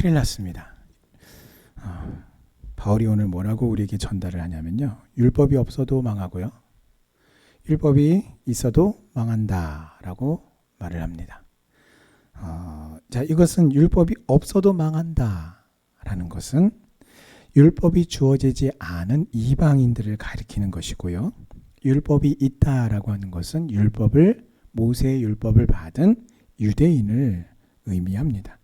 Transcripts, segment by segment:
큰일 났습니다. 바울이 오늘 뭐라고 우리에게 전달을 하냐면요. 율법이 없어도 망하고요. 율법이 있어도 망한다라고 말을 합니다. 자, 이것은 율법이 없어도 망한다라는 것은 율법이 주어지지 않은 이방인들을 가리키는 것이고요. 율법이 있다라고 하는 것은 모세의 율법을 받은 유대인을 의미합니다.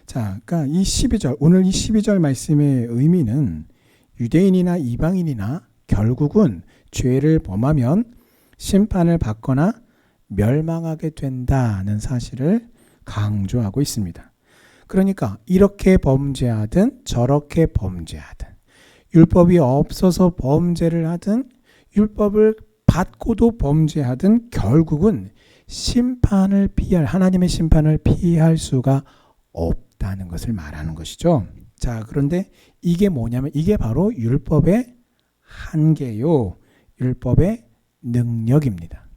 자, 그러니까 이 12절, 오늘 이 12절 말씀의 의미는 유대인이나 이방인이나 결국은 죄를 범하면 심판을 받거나 멸망하게 된다는 사실을 강조하고 있습니다. 그러니까 이렇게 범죄하든 저렇게 범죄하든 율법이 없어서 범죄를 하든 율법을 받고도 범죄하든 결국은 하나님의 심판을 피할 수가 없다는 것을 말하는 것이죠. 자, 그런데 이게 뭐냐면 이게 바로 율법의 한계요. 율법의 능력입니다.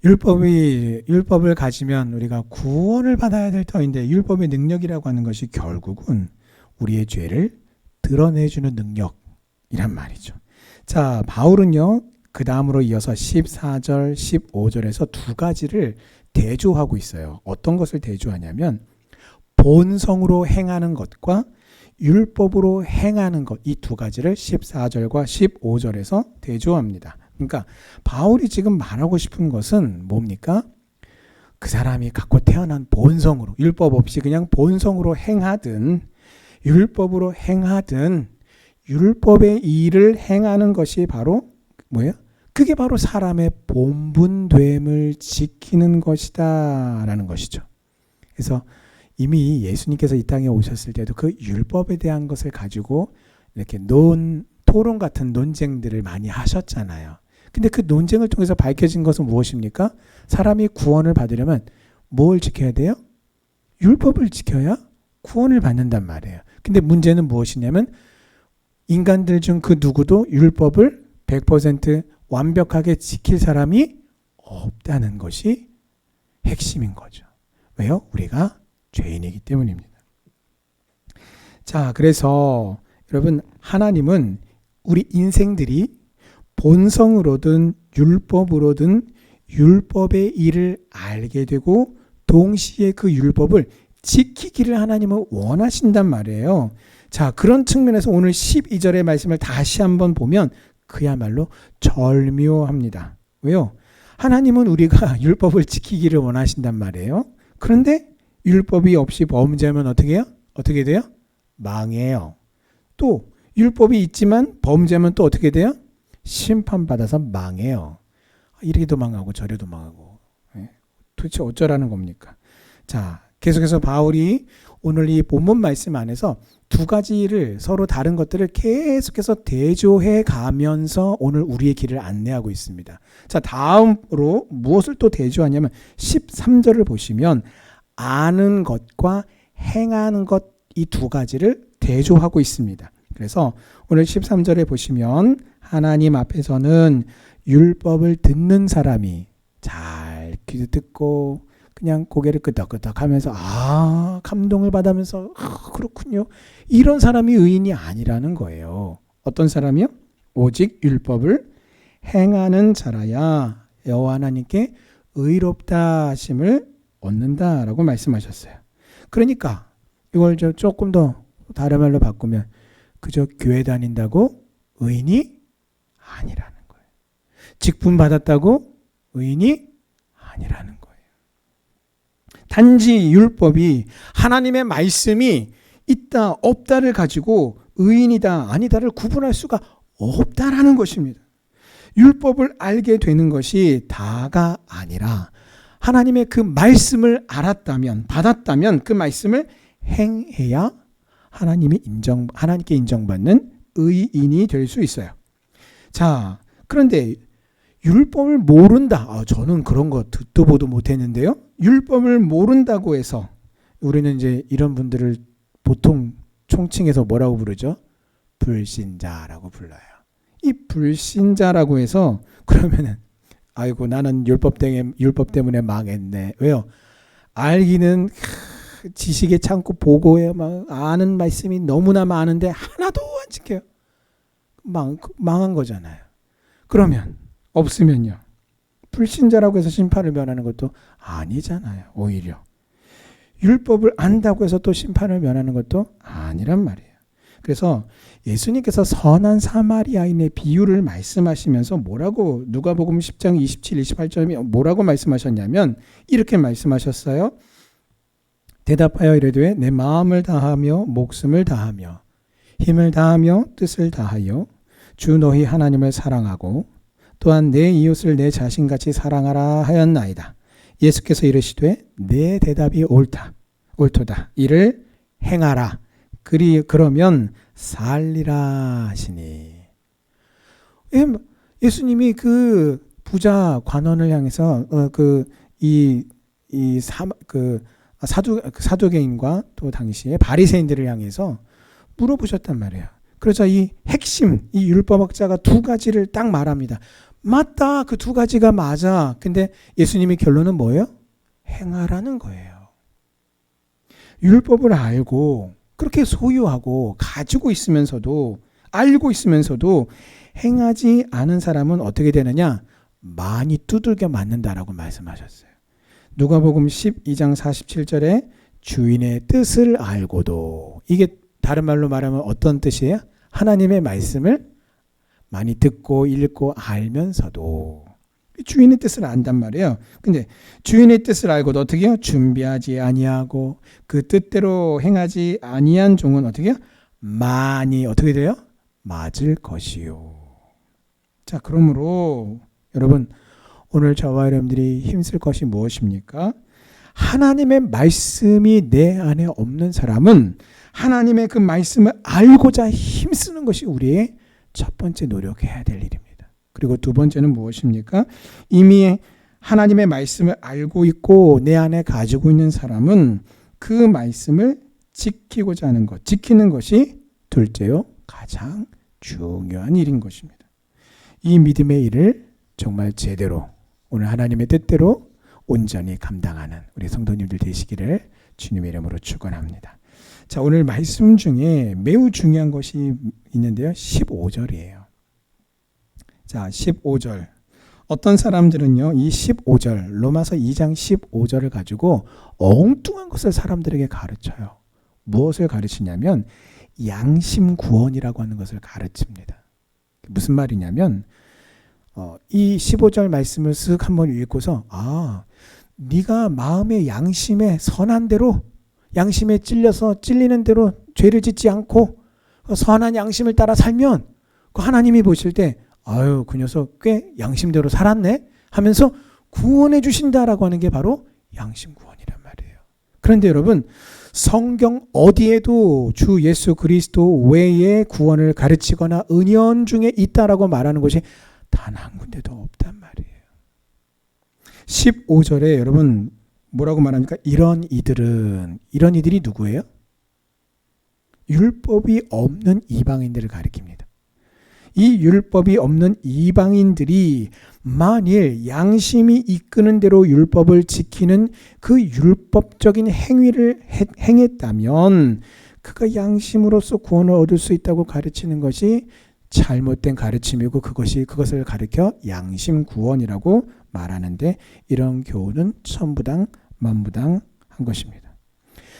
율법을 가지면 우리가 구원을 받아야 될 터인데 율법의 능력이라고 하는 것이 결국은 우리의 죄를 드러내주는 능력이란 말이죠. 자, 바울은요. 그 다음으로 이어서 14절, 15절에서 두 가지를 대조하고 있어요. 어떤 것을 대조하냐면 본성으로 행하는 것과 율법으로 행하는 것, 이 두 가지를 14절과 15절에서 대조합니다. 그러니까 바울이 지금 말하고 싶은 것은 뭡니까? 그 사람이 갖고 태어난 본성으로, 율법 없이 그냥 본성으로 행하든 율법으로 행하든 율법의 일을 행하는 것이 바로 뭐예요? 그게 바로 사람의 본분됨을 지키는 것이다 라는 것이죠. 그래서 이미 예수님께서 이 땅에 오셨을 때도 그 율법에 대한 것을 가지고 이렇게 토론 같은 논쟁들을 많이 하셨잖아요. 근데 그 논쟁을 통해서 밝혀진 것은 무엇입니까? 사람이 구원을 받으려면 뭘 지켜야 돼요? 율법을 지켜야 구원을 받는단 말이에요. 근데 문제는 무엇이냐면 인간들 중 그 누구도 율법을 100% 완벽하게 지킬 사람이 없다는 것이 핵심인 거죠. 왜요? 우리가 죄인이기 때문입니다. 자, 그래서 여러분, 하나님은 우리 인생들이 본성으로든 율법으로든 율법의 일을 알게 되고 동시에 그 율법을 지키기를 하나님은 원하신단 말이에요. 자, 그런 측면에서 오늘 12절의 말씀을 다시 한번 보면 그야말로 절묘합니다. 왜요? 하나님은 우리가 율법을 지키기를 원하신단 말이에요. 그런데 율법이 없이 범죄하면 어떻게 해요? 어떻게 돼요? 망해요. 또 율법이 있지만 범죄하면 또 어떻게 돼요? 심판받아서 망해요. 이리도 망하고 저리도 망하고. 도대체 어쩌라는 겁니까? 자, 계속해서 바울이 오늘 이 본문 말씀 안에서 두 가지를 서로 다른 것들을 계속해서 대조해 가면서 오늘 우리의 길을 안내하고 있습니다. 자, 다음으로 무엇을 또 대조하냐면 13절을 보시면 아는 것과 행하는 것, 이 두 가지를 대조하고 있습니다. 그래서 오늘 13절에 보시면 하나님 앞에서는 율법을 듣는 사람이 잘 귀 듣고 그냥 고개를 끄덕끄덕 하면서 감동을 받으면서 그렇군요. 이런 사람이 의인이 아니라는 거예요. 어떤 사람이요? 오직 율법을 행하는 자라야 여호와 하나님께 의롭다 하심을 얻는다라고 말씀하셨어요. 그러니까 이걸 조금 더 다른 말로 바꾸면 그저 교회 다닌다고 의인이 아니라는 거예요. 직분 받았다고 의인이 아니라는 거예요. 단지 율법이 하나님의 말씀이 있다 없다를 가지고 의인이다 아니다를 구분할 수가 없다라는 것입니다. 율법을 알게 되는 것이 다가 아니라 하나님의 그 말씀을 알았다면 받았다면 그 말씀을 행해야 하나님께 인정받는 의인이 될 수 있어요. 자, 그런데 율법을 모른다. 저는 그런 거 듣도 보도 못했는데요. 율법을 모른다고 해서 우리는 이제 이런 분들을 보통 총칭해서 뭐라고 부르죠? 불신자라고 불러요. 이 불신자라고 해서 그러면은 아이고 나는 율법 때문에 망했네. 왜요? 알기는 지식의 창고 보고에 막 아는 말씀이 너무나 많은데 하나도 안 지켜요. 망한 거잖아요. 그러면 없으면요. 불신자라고 해서 심판을 면하는 것도 아니잖아요. 오히려 율법을 안다고 해서 또 심판을 면하는 것도 아니란 말이에요. 그래서 예수님께서 선한 사마리아인의 비유를 말씀하시면서 뭐라고 누가복음 10장 27, 28절에 뭐라고 말씀하셨냐면 이렇게 말씀하셨어요. 대답하여 이르되 내 마음을 다하며 목숨을 다하며 힘을 다하며 뜻을 다하여 주 너희 하나님을 사랑하고 또한 내 이웃을 내 자신같이 사랑하라 하였나이다. 예수께서 이르시되 내 대답이 옳도다. 이를 행하라. 그러면 살리라 하시니. 예수님이 그 부자 관원을 향해서 사두개인과 또 당시에 바리새인들을 향해서 물어보셨단 말이에요. 그래서 이 핵심, 이 율법학자가 두 가지를 딱 말합니다. 맞다. 그 두 가지가 맞아. 근데 예수님의 결론은 뭐예요? 행하라는 거예요. 율법을 알고 그렇게 소유하고 가지고 있으면서도 알고 있으면서도 행하지 않은 사람은 어떻게 되느냐? 많이 두들겨 맞는다라고 말씀하셨어요. 누가복음 12장 47절에 주인의 뜻을 알고도, 이게 다른 말로 말하면 어떤 뜻이에요? 하나님의 말씀을 많이 듣고 읽고 알면서도 주인의 뜻을 안단 말이에요. 근데 주인의 뜻을 알고도 어떻게 해요? 준비하지 아니하고 그 뜻대로 행하지 아니한 종은 어떻게 해요? 많이 어떻게 돼요? 맞을 것이요. 자, 그러므로 여러분, 오늘 저와 여러분들이 힘쓸 것이 무엇입니까? 하나님의 말씀이 내 안에 없는 사람은 하나님의 그 말씀을 알고자 힘쓰는 것이 우리의 첫 번째 노력해야 될 일입니다. 그리고 두 번째는 무엇입니까? 이미 하나님의 말씀을 알고 있고 내 안에 가지고 있는 사람은 그 말씀을 지키고자 하는 것, 지키는 것이 둘째요, 가장 중요한 일인 것입니다. 이 믿음의 일을 정말 제대로 오늘 하나님의 뜻대로 온전히 감당하는 우리 성도님들 되시기를 주님의 이름으로 축원합니다. 자, 오늘 말씀 중에 매우 중요한 것이 있는데요. 15절이에요. 자, 15절. 어떤 사람들은요, 이 15절, 로마서 2장 15절을 가지고 엉뚱한 것을 사람들에게 가르쳐요. 무엇을 가르치냐면 양심 구원이라고 하는 것을 가르칩니다. 무슨 말이냐면 이 15절 말씀을 쓱 한번 읽고서 네가 마음의 양심에 선한 대로, 양심에 찔려서 찔리는 대로 죄를 짓지 않고 선한 양심을 따라 살면 그 하나님이 보실 때 그 녀석 꽤 양심대로 살았네 하면서 구원해 주신다라고 하는 게 바로 양심 구원이란 말이에요. 그런데 여러분, 성경 어디에도 주 예수 그리스도 외에 구원을 가르치거나 은연중에 있다라고 말하는 것이 단 한 군데도 없단 말이에요. 15절에 여러분 뭐라고 말합니까? 이런 이들이 누구예요? 율법이 없는 이방인들을 가리킵니다. 이 율법이 없는 이방인들이 만일 양심이 이끄는 대로 율법을 지키는 그 율법적인 행위를 행했다면 그가 양심으로서 구원을 얻을 수 있다고 가르치는 것이 잘못된 가르침이고 그것을 가르쳐 양심 구원이라고 말하는데, 이런 교훈은 천부당 만부당한 것입니다.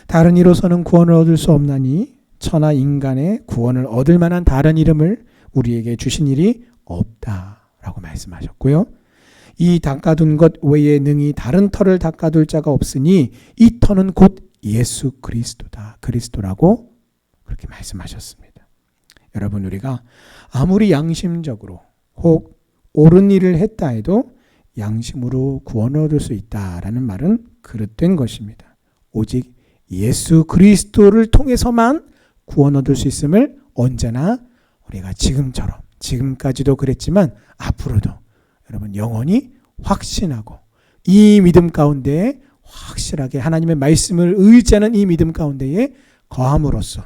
다른 이로서는 구원을 얻을 수 없나니 천하 인간의 구원을 얻을 만한 다른 이름을 우리에게 주신 일이 없다라고 말씀하셨고요. 이 닦아둔 것 외에 능히 다른 터를 닦아둘 자가 없으니 이 터는 곧 예수 그리스도라고 그렇게 말씀하셨습니다. 여러분, 우리가 아무리 양심적으로 혹 옳은 일을 했다 해도 양심으로 구원을 얻을 수 있다라는 말은 그릇된 것입니다. 오직 예수 그리스도를 통해서만 구원 얻을 수 있음을 언제나 우리가 지금까지도 그랬지만 앞으로도 여러분 영원히 확신하고 이 믿음 가운데에 확실하게 하나님의 말씀을 의지하는 이 믿음 가운데에 거함으로써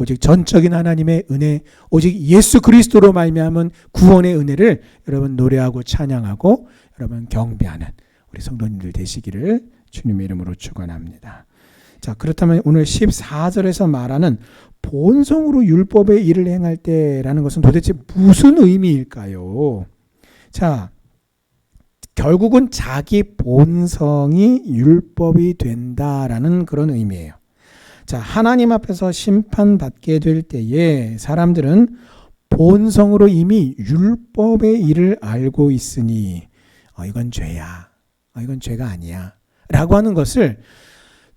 오직 전적인 하나님의 은혜, 오직 예수 그리스도로 말미암은 구원의 은혜를 여러분 노래하고 찬양하고 여러분 경배하는 우리 성도님들 되시기를 주님의 이름으로 축원합니다. 자, 그렇다면 오늘 14절에서 말하는 본성으로 율법의 일을 행할 때라는 것은 도대체 무슨 의미일까요? 자, 결국은 자기 본성이 율법이 된다라는 그런 의미예요. 자, 하나님 앞에서 심판받게 될 때에 사람들은 본성으로 이미 율법의 일을 알고 있으니 이건 죄야, 이건 죄가 아니야 라고 하는 것을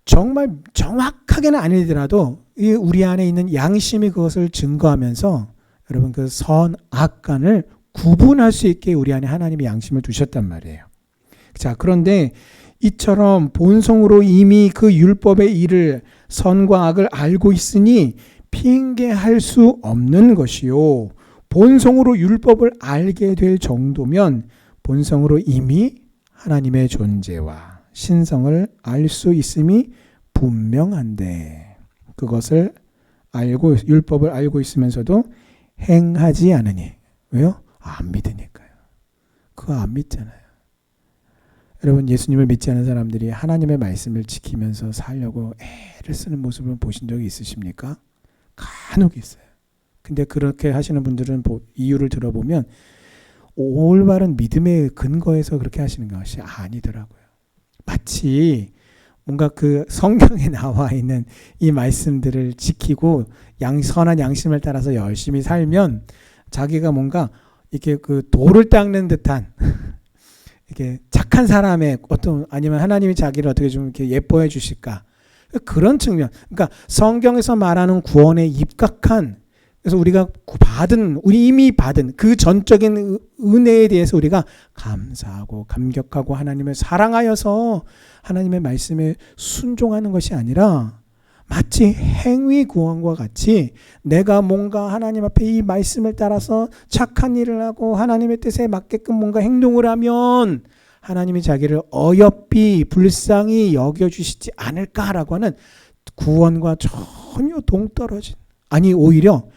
정말 정확하게는 아니더라도 우리 안에 있는 양심이 그것을 증거하면서 여러분 그 선악간을 구분할 수 있게 우리 안에 하나님이 양심을 두셨단 말이에요. 자, 그런데 이처럼 본성으로 이미 그 율법의 일을 선과 악을 알고 있으니 핑계할 수 없는 것이요. 본성으로 율법을 알게 될 정도면 본성으로 이미 하나님의 존재와 신성을 알 수 있음이 분명한데 그것을 알고 율법을 알고 있으면서도 행하지 않으니 왜요? 안 믿으니까요. 그거 안 믿잖아요. 여러분 예수님을 믿지 않은 사람들이 하나님의 말씀을 지키면서 살려고 애를 쓰는 모습을 보신 적이 있으십니까? 간혹 있어요. 근데 그렇게 하시는 분들은 이유를 들어보면 올바른 믿음의 근거에서 그렇게 하시는 것이 아니더라고요. 마치 뭔가 그 성경에 나와 있는 이 말씀들을 지키고 선한 양심을 따라서 열심히 살면 자기가 뭔가 이렇게 그 돌을 닦는 듯한 이렇게 착한 사람의 어떤 아니면 하나님이 자기를 어떻게 좀 이렇게 예뻐해 주실까 그런 측면. 그러니까 성경에서 말하는 구원에 입각한 그래서 우리가 우리 이미 받은 그 전적인 은혜에 대해서 우리가 감사하고 감격하고 하나님을 사랑하여서 하나님의 말씀에 순종하는 것이 아니라 마치 행위 구원과 같이 내가 뭔가 하나님 앞에 이 말씀을 따라서 착한 일을 하고 하나님의 뜻에 맞게끔 뭔가 행동을 하면 하나님이 자기를 어여삐 불쌍히 여겨주시지 않을까라고 하는 구원과 전혀 동떨어진 아니 오히려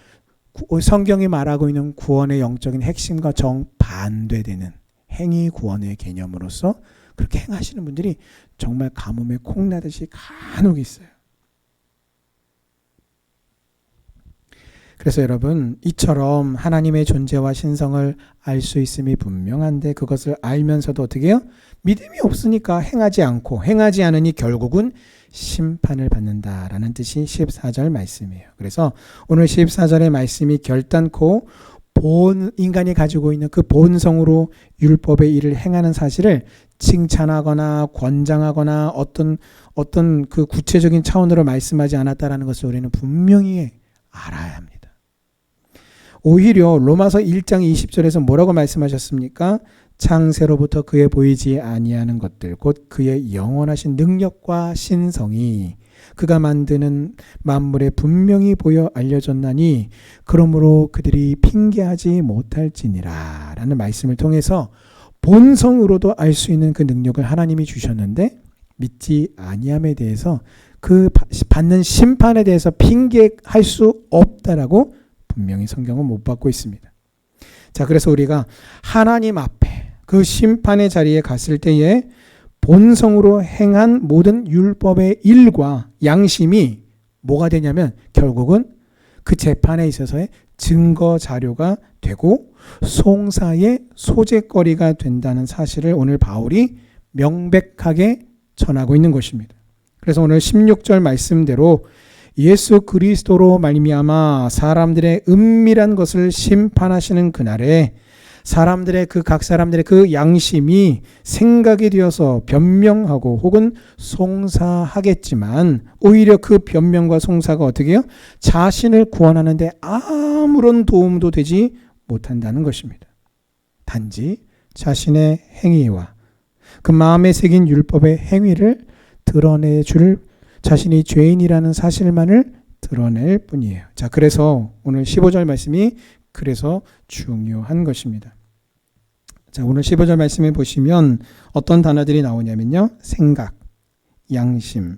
성경이 말하고 있는 구원의 영적인 핵심과 정반대되는 행위 구원의 개념으로서 그렇게 행하시는 분들이 정말 가뭄에 콩나듯이 간혹 있어요. 그래서 여러분 이처럼 하나님의 존재와 신성을 알 수 있음이 분명한데 그것을 알면서도 어떻게 해요? 믿음이 없으니까 행하지 않으니 결국은 심판을 받는다라는 뜻이 14절 말씀이에요. 그래서 오늘 14절의 말씀이 결단코 인간이 가지고 있는 그 본성으로 율법의 일을 행하는 사실을 칭찬하거나 권장하거나 어떤 그 구체적인 차원으로 말씀하지 않았다라는 것을 우리는 분명히 알아야 합니다. 오히려 로마서 1장 20절에서 뭐라고 말씀하셨습니까? 창세로부터 그의 보이지 아니하는 것들 곧 그의 영원하신 능력과 신성이 그가 만드는 만물에 분명히 보여 알려졌나니 그러므로 그들이 핑계하지 못할지니라 라는 말씀을 통해서 본성으로도 알 수 있는 그 능력을 하나님이 주셨는데 믿지 아니함에 대해서 그 받는 심판에 대해서 핑계할 수 없다라고 분명히 성경은 못 받고 있습니다. 자, 그래서 우리가 하나님 앞에 그 심판의 자리에 갔을 때에 본성으로 행한 모든 율법의 일과 양심이 뭐가 되냐면 결국은 그 재판에 있어서의 증거 자료가 되고 송사의 소재거리가 된다는 사실을 오늘 바울이 명백하게 전하고 있는 것입니다. 그래서 오늘 16절 말씀대로 예수 그리스도로 말미암아 사람들의 은밀한 것을 심판하시는 그날에 각 사람들의 그 양심이 생각이 되어서 변명하고 혹은 송사하겠지만 오히려 그 변명과 송사가 어떻게 해요? 자신을 구원하는 데 아무런 도움도 되지 못한다는 것입니다. 단지 자신의 행위와 그 마음에 새긴 율법의 행위를 드러내줄 자신이 죄인이라는 사실만을 드러낼 뿐이에요. 자, 그래서 오늘 15절 말씀이 그래서 중요한 것입니다. 자, 오늘 15절 말씀에 보시면 어떤 단어들이 나오냐면요. 생각, 양심,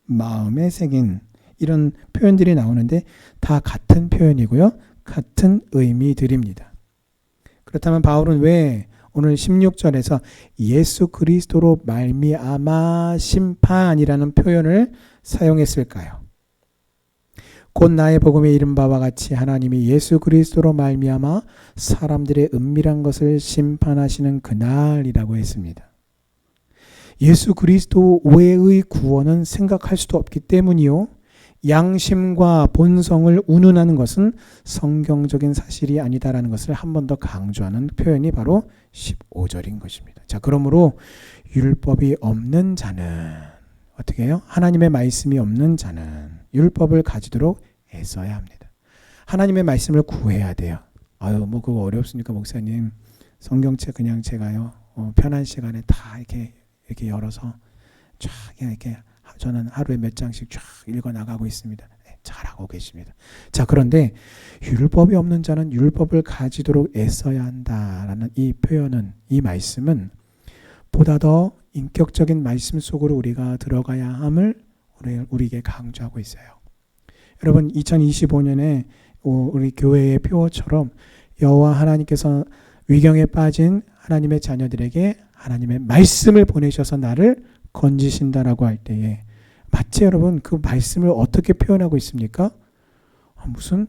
마음에 새긴 이런 표현들이 나오는데 다 같은 표현이고요. 같은 의미들입니다. 그렇다면 바울은 왜 오늘 16절에서 예수 그리스도로 말미암아 심판이라는 표현을 사용했을까요? 곧 나의 복음에 이른 바와 같이 하나님이 예수 그리스도로 말미암아 사람들의 은밀한 것을 심판하시는 그날이라고 했습니다. 예수 그리스도 외의 구원은 생각할 수도 없기 때문이요. 양심과 본성을 운운하는 것은 성경적인 사실이 아니다라는 것을 한 번 더 강조하는 표현이 바로 15절인 것입니다. 자, 그러므로 율법이 없는 자는 어떻게 해요? 하나님의 말씀이 없는 자는 율법을 가지도록 애써야 합니다. 하나님의 말씀을 구해야 돼요. 뭐 그거 어렵습니까, 목사님? 성경책 그냥 제가요 편한 시간에 다 이렇게 열어서 쫙 이렇게 저는 하루에 몇 장씩 쫙 읽어 나가고 있습니다. 네, 잘하고 계십니다. 자, 그런데 율법이 없는 자는 율법을 가지도록 애써야 한다라는 이 표현은, 이 말씀은 보다 더 인격적인 말씀 속으로 우리가 들어가야 함을 우리에게 강조하고 있어요. 여러분, 2025년에 우리 교회의 표어처럼 여호와 하나님께서 위경에 빠진 하나님의 자녀들에게 하나님의 말씀을 보내셔서 나를 건지신다라고 할 때에 마치 여러분 그 말씀을 어떻게 표현하고 있습니까? 무슨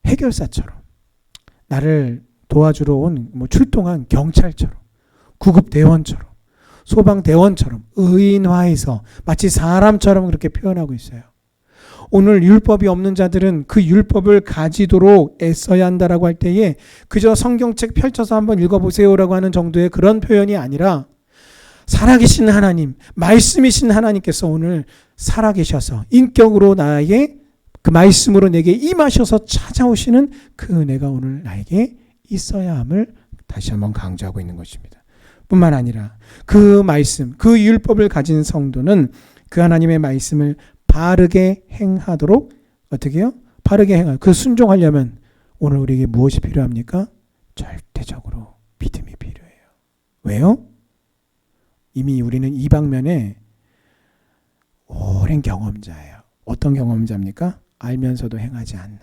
해결사처럼, 나를 도와주러 온 출동한 경찰처럼, 구급대원처럼, 소방대원처럼 의인화해서 마치 사람처럼 그렇게 표현하고 있어요. 오늘 율법이 없는 자들은 그 율법을 가지도록 애써야 한다라고 할 때에 그저 성경책 펼쳐서 한번 읽어보세요라고 하는 정도의 그런 표현이 아니라 살아계신 하나님, 말씀이신 하나님께서 오늘 살아계셔서 인격으로 나에게 그 말씀으로 내게 임하셔서 찾아오시는 그 은혜가 오늘 나에게 있어야 함을 다시 한번 강조하고 있는 것입니다. 뿐만 아니라 그 말씀, 그 율법을 가진 성도는 그 하나님의 말씀을 바르게 행하도록 어떻게 해요? 바르게 행하고 그 순종하려면 오늘 우리에게 무엇이 필요합니까? 절대적으로 믿음이 필요해요. 왜요? 이미 우리는 이 방면에 오랜 경험자예요. 어떤 경험자입니까? 알면서도 행하지 않는.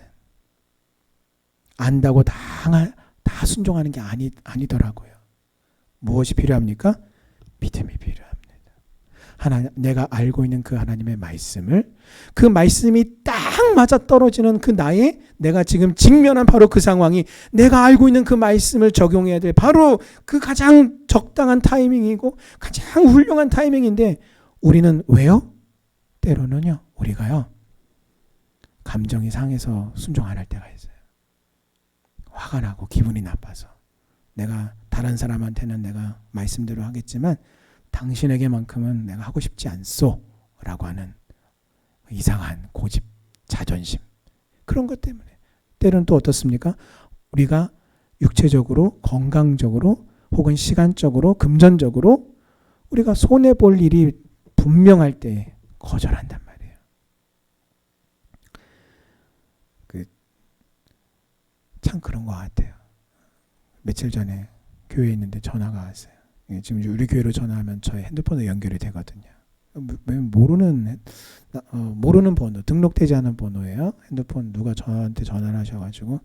안다고 다 순종하는 게 아니더라고요. 무엇이 필요합니까? 믿음이 필요합니다. 내가 알고 있는 그 하나님의 말씀을, 그 말씀이 딱 맞아 떨어지는 그 내가 지금 직면한 바로 그 상황이 내가 알고 있는 그 말씀을 적용해야 될 바로 그 가장 적당한 타이밍이고 가장 훌륭한 타이밍인데 우리는 왜요? 때로는요, 우리가요, 감정이 상해서 순종 안 할 때가 있어요. 화가 나고 기분이 나빠서 내가 다른 사람한테는 내가 말씀대로 하겠지만 당신에게만큼은 내가 하고 싶지 않소 라고 하는 이상한 고집, 자존심, 그런 것 때문에 때로는 또 어떻습니까? 우리가 육체적으로, 건강적으로 혹은 시간적으로, 금전적으로 우리가 손해볼 일이 분명할 때 거절한단 말이에요. 참 그런 것 같아요. 며칠 전에 교회에 있는데 전화가 왔어요. 지금 우리 교회로 전화하면 저의 핸드폰에 연결이 되거든요. 모르는 번호, 등록되지 않은 번호예요. 핸드폰 누가 저한테 전화를 하셔가지고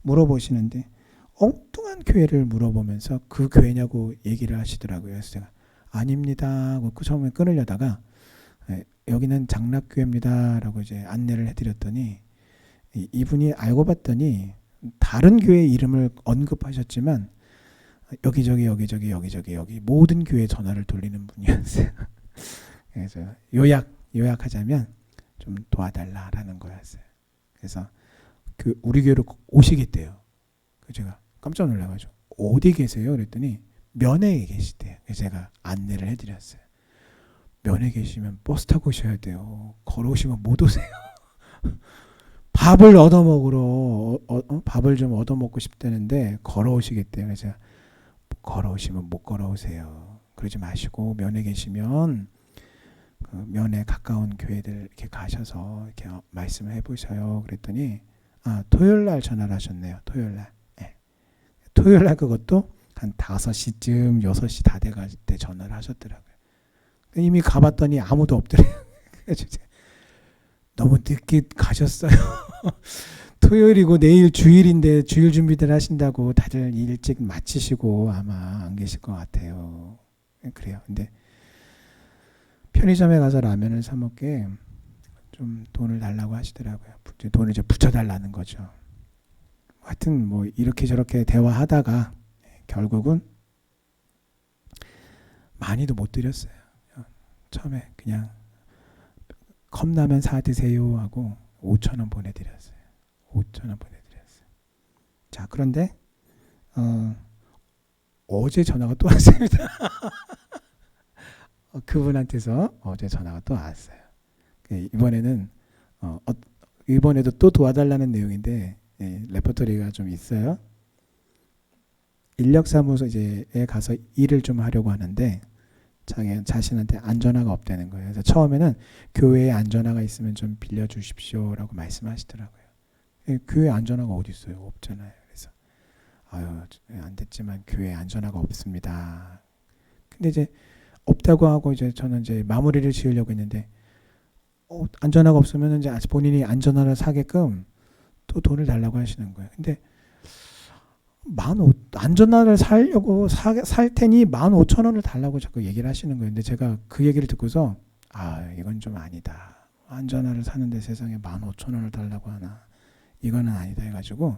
물어보시는데 엉뚱한 교회를 물어보면서 그 교회냐고 얘기를 하시더라고요. 그래서 제가 아닙니다 하고 처음에 끊으려다가 여기는 장락교회입니다 라고 이제 안내를 해드렸더니 이분이 알고 봤더니 다른 교회 이름을 언급하셨지만 여기저기 모든 교회 전화를 돌리는 분이었어요. 그래서 요약하자면 좀 도와달라라는 거였어요. 그래서 우리 교회로 오시겠대요. 제가 깜짝 놀라가지고 어디 계세요? 그랬더니 면회에 계시대요. 그래서 제가 안내를 해드렸어요. 면회 계시면 버스 타고 오셔야 돼요. 걸어오시면 못 오세요. 밥을 얻어먹으러 밥을 좀 얻어먹고 싶다는데 걸어오시겠대요. 그래서 걸어오시면 못 걸어오세요. 그러지 마시고 면회 계시면 그 면에 가까운 교회들 이렇게 가셔서 이렇게 말씀을 해보셔요. 그랬더니 토요일 날 전화를 하셨네요. 토요일 날. 네. 토요일 날 그것도 한 5시쯤 6시 다 돼갈 때 전화를 하셨더라고요. 이미 가봤더니 아무도 없더래요. 너무 늦게 가셨어요. 토요일이고 내일 주일인데 주일 준비들 하신다고 다들 일찍 마치시고 아마 안 계실 것 같아요. 그래요. 근데 편의점에 가서 라면을 사 먹게 좀 돈을 달라고 하시더라고요. 돈을 이제 붙여달라는 거죠. 하여튼 뭐 이렇게 저렇게 대화하다가 결국은 많이도 못 드렸어요. 처음에 그냥 컵라면 사 드세요 하고 5,000원 보내드렸어요. 5,000원 보내드렸어요. 자, 그런데 어제 전화가 또 왔습니다. 그분한테서 어제 전화가 또 왔어요. 이번에는 이번에도 또 도와달라는 내용인데 레퍼토리가 좀 있어요. 인력사무소에 가서 일을 좀 하려고 하는데 자신한테 안전화가 없다는 거예요. 그래서 처음에는 교회에 안전화가 있으면 좀 빌려주십시오라고 말씀하시더라고요. 교회 안전화가 어디 있어요? 없잖아요. 그래서 안 됐지만 교회에 안전화가 없습니다. 근데 이제 없다고 하고 이제 저는 이제 마무리를 지으려고 했는데 안전화가 없으면 이제 본인이 안전화를 사게끔 또 돈을 달라고 하시는 거예요. 근데 안전화를 사려고 살 테니 15,000원을 달라고 자꾸 얘기를 하시는 거예요. 근데 제가 그 얘기를 듣고서 이건 좀 아니다. 안전화를 사는데 세상에 15,000원을 달라고 하나. 이거는 아니다 해가지고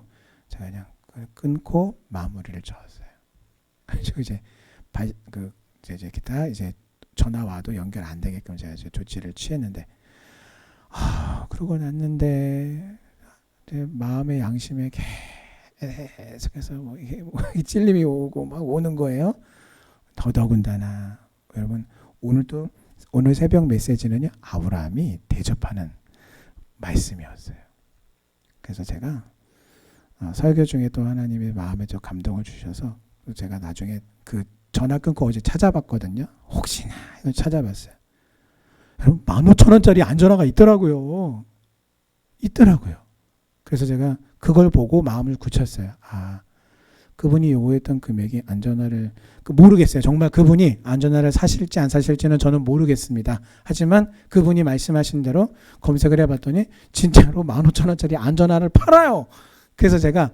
제가 그냥 끊고 마무리를 지었어요. 그래서 이제 기타 이제 전화 와도 연결 안 되게끔 제가 이제 조치를 취했는데 그러고 났는데 제 마음의 양심에 계속해서 이게 찔림이 오고 막 오는 거예요. 더더군다나 여러분 오늘 새벽 메시지는요 아브라함이 대접하는 말씀이었어요. 그래서 제가 설교 중에 또 하나님의 마음에 저 감동을 주셔서 제가 나중에 그 전화 끊고 어제 찾아봤거든요. 혹시나 찾아봤어요. 여러분 15,000원짜리 안전화가 있더라고요. 그래서 제가 그걸 보고 마음을 굳혔어요. 그분이 요구했던 금액이 안전화를 모르겠어요. 정말 그분이 안전화를 사실지 안 사실지는 저는 모르겠습니다. 하지만 그분이 말씀하신 대로 검색을 해봤더니 진짜로 15,000원짜리 안전화를 팔아요. 그래서 제가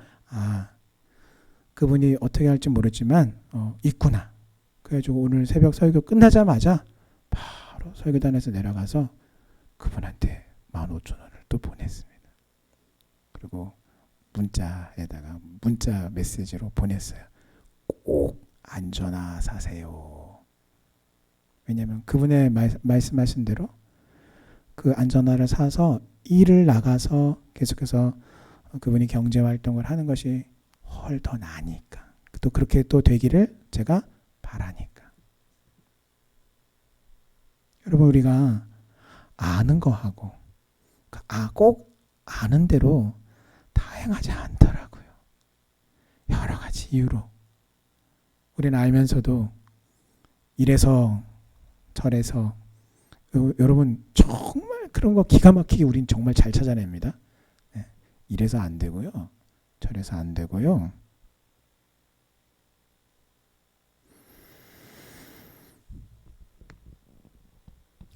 그분이 어떻게 할지 모르지만 있구나. 그래가지고 오늘 새벽 설교 끝나자마자 바로 설교단에서 내려가서 그분한테 15,000원을 또 보냈습니다. 그리고 문자에다가 문자 메시지로 보냈어요. 꼭 안전화 사세요. 왜냐하면 그분의 말씀하신 대로 그 안전화를 사서 일을 나가서 계속해서 그분이 경제활동을 하는 것이 훨 더 나으니까. 또 그렇게 또 되기를 제가 바라니까. 여러분 우리가 아는 거하고 꼭 아는 대로 다 행하지 않더라고요. 여러 가지 이유로. 우리는 알면서도 이래서 저래서 여러분 정말 그런 거 기가 막히게 우린 정말 잘 찾아냅니다. 이래서 안 되고요. 저래서 안 되고요.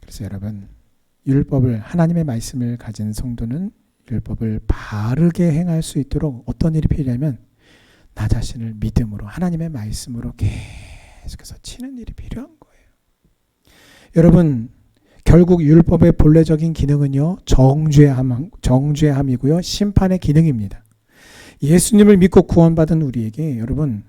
그래서 여러분 율법을 하나님의 말씀을 가진 성도는 율법을 바르게 행할 수 있도록 어떤 일이 필요하면 나 자신을 믿음으로 하나님의 말씀으로 계속해서 치는 일이 필요한 거예요. 여러분 결국 율법의 본래적인 기능은요 정죄함이고요 심판의 기능입니다. 예수님을 믿고 구원받은 우리에게 여러분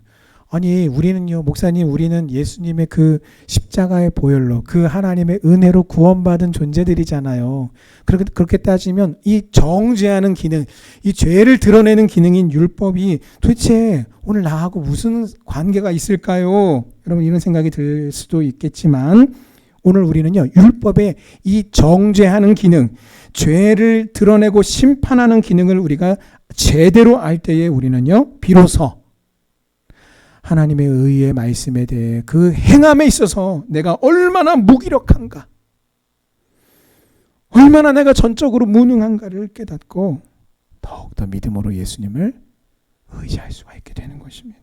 우리는요 목사님 우리는 예수님의 그 십자가의 보혈로 그 하나님의 은혜로 구원받은 존재들이잖아요. 그렇게 따지면 이 정죄하는 기능, 이 죄를 드러내는 기능인 율법이 도대체 오늘 나하고 무슨 관계가 있을까요? 여러분 이런 생각이 들 수도 있겠지만 오늘 우리는요 율법의 이 정죄하는 기능, 죄를 드러내고 심판하는 기능을 우리가 제대로 알 때에 우리는요 비로소 하나님의 의의 말씀에 대해 그 행함에 있어서 내가 얼마나 무기력한가, 얼마나 내가 전적으로 무능한가를 깨닫고 더욱더 믿음으로 예수님을 의지할 수가 있게 되는 것입니다.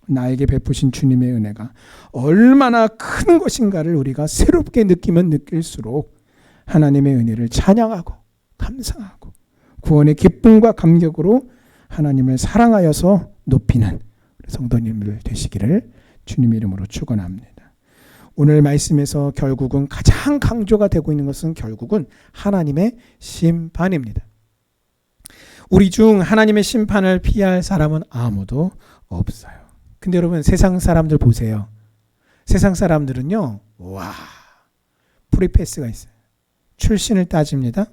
나에게 베푸신 주님의 은혜가 얼마나 큰 것인가를 우리가 새롭게 느끼면 느낄수록 하나님의 은혜를 찬양하고 감사하고 구원의 기쁨과 감격으로 하나님을 사랑하여서 높이는 성도님들 되시기를 주님 이름으로 축원합니다. 오늘 말씀에서 결국은 가장 강조가 되고 있는 것은 결국은 하나님의 심판입니다. 우리 중 하나님의 심판을 피할 사람은 아무도 없어요. 근데 여러분 세상 사람들 보세요. 세상 사람들은요, 와, 프리패스가 있어요. 출신을 따집니다.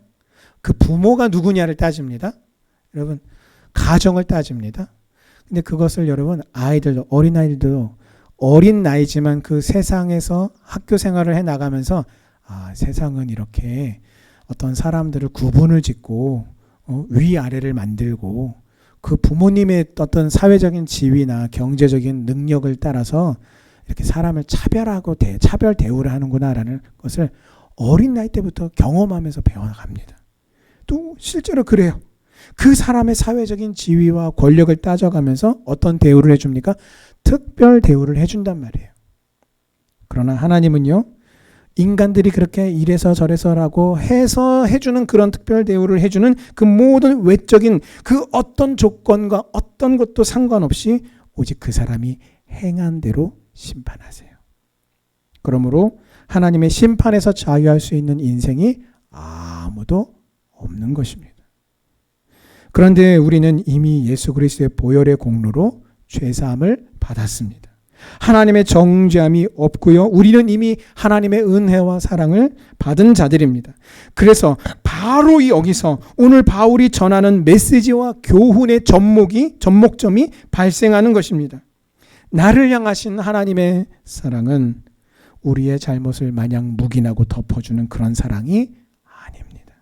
그 부모가 누구냐를 따집니다. 여러분 가정을 따집니다. 근데 그것을 여러분 아이들도 어린아이들도 어린 나이지만 그 세상에서 학교 생활을 해 나가면서 세상은 이렇게 어떤 사람들을 구분을 짓고 위아래를 만들고 그 부모님의 어떤 사회적인 지위나 경제적인 능력을 따라서 이렇게 사람을 차별하고 차별 대우를 하는구나라는 것을 어린 나이 때부터 경험하면서 배워갑니다. 또 실제로 그래요. 그 사람의 사회적인 지위와 권력을 따져가면서 어떤 대우를 해줍니까? 특별 대우를 해준단 말이에요. 그러나 하나님은요, 인간들이 그렇게 이래서 저래서라고 해서 해주는 그런 특별 대우를 해주는 그 모든 외적인 그 어떤 조건과 어떤 것도 상관없이 오직 그 사람이 행한 대로 심판하세요. 그러므로 하나님의 심판에서 자유할 수 있는 인생이 아무도 없는 것입니다. 그런데 우리는 이미 예수 그리스도의 보혈의 공로로 죄사함을 받았습니다. 하나님의 정죄함이 없고요. 우리는 이미 하나님의 은혜와 사랑을 받은 자들입니다. 그래서 바로 여기서 오늘 바울이 전하는 메시지와 교훈의 접목점이 발생하는 것입니다. 나를 향하신 하나님의 사랑은 우리의 잘못을 마냥 묵인하고 덮어주는 그런 사랑이 아닙니다.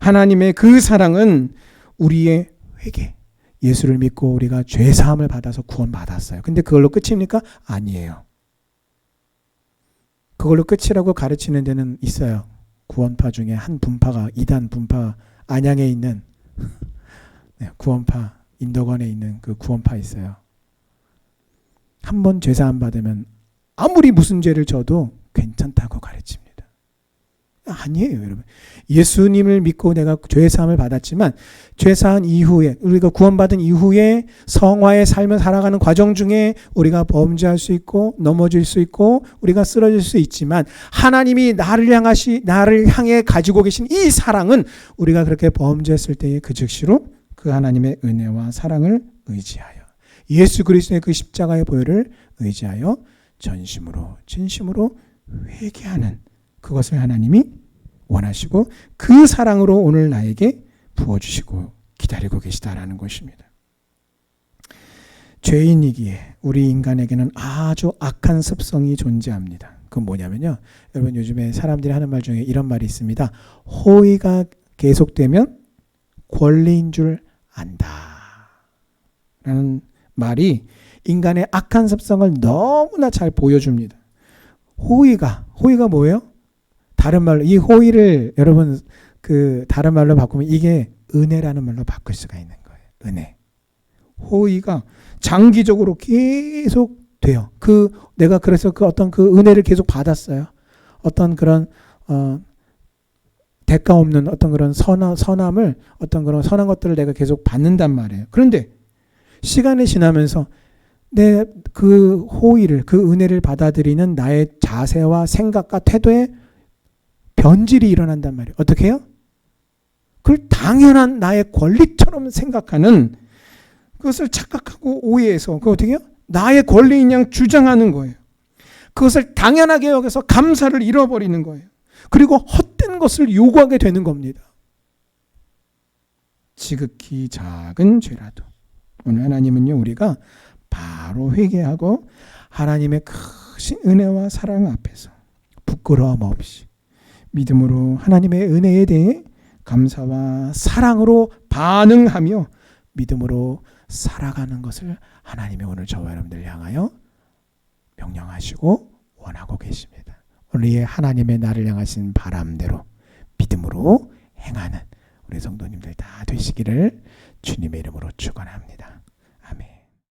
하나님의 그 사랑은 우리의 회개, 예수를 믿고 우리가 죄사함을 받아서 구원받았어요. 근데 그걸로 끝입니까? 아니에요. 그걸로 끝이라고 가르치는 데는 있어요. 구원파 중에 한 분파가 이단 분파, 안양에 있는 구원파, 인덕원에 있는 그 구원파 있어요. 한 번 죄사함 받으면 아무리 무슨 죄를 져도 괜찮다고 가르칩니다. 아니에요, 여러분. 예수님을 믿고 내가 죄사함을 받았지만 죄사한 이후에 우리가 구원받은 이후에 성화의 삶을 살아가는 과정 중에 우리가 범죄할 수 있고 넘어질 수 있고 우리가 쓰러질 수 있지만 하나님이 나를 향해 가지고 계신 이 사랑은 우리가 그렇게 범죄했을 때의 그 즉시로 그 하나님의 은혜와 사랑을 의지하여 예수 그리스도의 그 십자가의 보혈을 의지하여 전심으로 진심으로 회개하는 그것을 하나님이 원하시고 그 사랑으로 오늘 나에게 부어주시고 기다리고 계시다라는 것입니다. 죄인이기에 우리 인간에게는 아주 악한 습성이 존재합니다. 그건 뭐냐면요. 여러분 요즘에 사람들이 하는 말 중에 이런 말이 있습니다. 호의가 계속되면 권리인 줄 안다. 라는 말이 인간의 악한 습성을 너무나 잘 보여줍니다. 호의가 뭐예요? 다른 말로 이 호의를 여러분 그 다른 말로 바꾸면 이게 은혜라는 말로 바꿀 수가 있는 거예요. 은혜. 호의가 장기적으로 계속 돼요. 내가 그래서 그 어떤 그 은혜를 계속 받았어요. 어떤 그런 대가 없는 어떤 그런 선함을 어떤 그런 선한 것들을 내가 계속 받는단 말이에요. 그런데 시간이 지나면서 내 그 호의를 그 은혜를 받아들이는 나의 자세와 생각과 태도에 변질이 일어난단 말이에요. 어떻게 해요? 그걸 당연한 나의 권리처럼 생각하는 그것을 착각하고 오해해서 그걸 어떻게 해요? 나의 권리인 양 주장하는 거예요. 그것을 당연하게 여겨서 감사를 잃어버리는 거예요. 그리고 헛된 것을 요구하게 되는 겁니다. 지극히 작은 죄라도 오늘 하나님은요 우리가 바로 회개하고 하나님의 크신 은혜와 사랑 앞에서 부끄러움 없이 믿음으로 하나님의 은혜에 대해 감사와 사랑으로 반응하며 믿음으로 살아가는 것을 하나님이 오늘 저와 여러분들 향하여 명령하시고 원하고 계십니다. 오늘 하나님의 나를 향하신 바람대로 믿음으로 행하는 우리 성도님들 다 되시기를 주님의 이름으로 축원합니다.